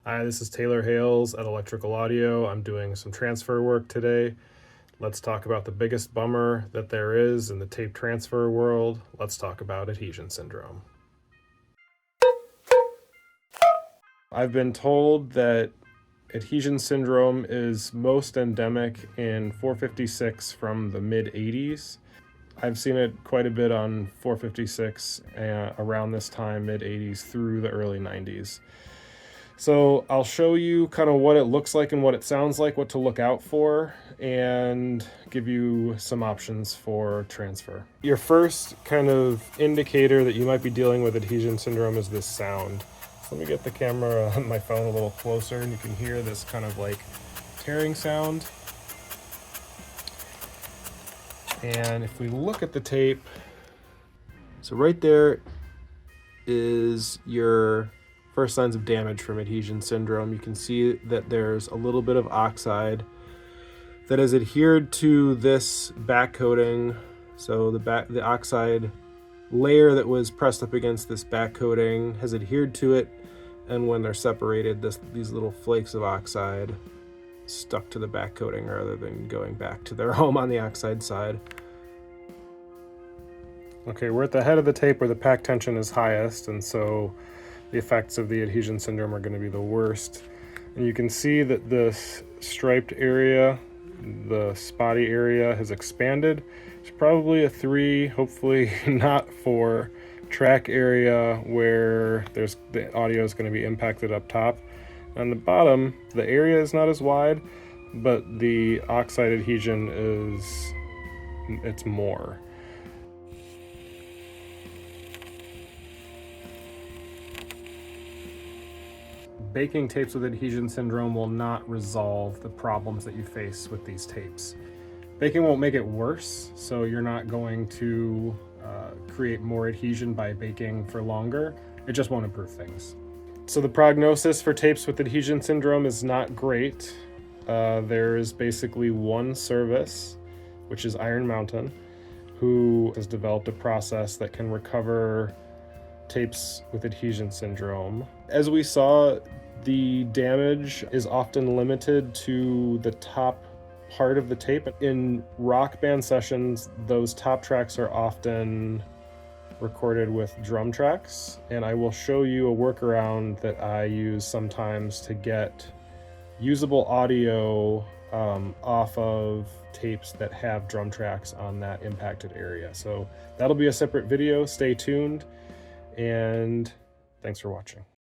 Hi, this is Taylor Hales at Electrical Audio. I'm doing some transfer work today. Let's talk about the biggest bummer that there is in the tape transfer world. Let's talk about adhesion syndrome. I've been told that adhesion syndrome is most endemic in 456 from the mid-80s. I've seen it quite a bit on 456 around this time, mid-80s through the early 90s. So I'll show you kind of what it looks like and what it sounds like, what to look out for, and give you some options for transfer. Your first kind of indicator that you might be dealing with adhesion syndrome is this sound. So let me get the camera on my phone a little closer and you can hear this kind of like tearing sound. And if we look at the tape, so right there is your first signs of damage from adhesion syndrome. You can see that there's a little bit of oxide that has adhered to this back coating. So the oxide layer that was pressed up against this back coating has adhered to it, and when they're separated, these little flakes of oxide stuck to the back coating rather than going back to their home on the oxide side. Okay, we're at the head of the tape where the pack tension is highest, and so the effects of the adhesion syndrome are going to be the worst. And you can see that this striped area, the spotty area, has expanded. It's probably a 3, hopefully not 4 track area where the audio is going to be impacted up top. On the bottom, the area is not as wide, but the oxide adhesion it's more. Baking tapes with adhesion syndrome will not resolve the problems that you face with these tapes. Baking won't make it worse, so you're not going to create more adhesion by baking for longer. It just won't improve things. So the prognosis for tapes with adhesion syndrome is not great. There is basically one service, which is Iron Mountain, who has developed a process that can recover tapes with adhesion syndrome. As we saw, the damage is often limited to the top part of the tape. In rock band sessions, those top tracks are often recorded with drum tracks, and I will show you a workaround that I use sometimes to get usable audio off of tapes that have drum tracks on that impacted area. So that'll be a separate video. Stay tuned. And thanks for watching.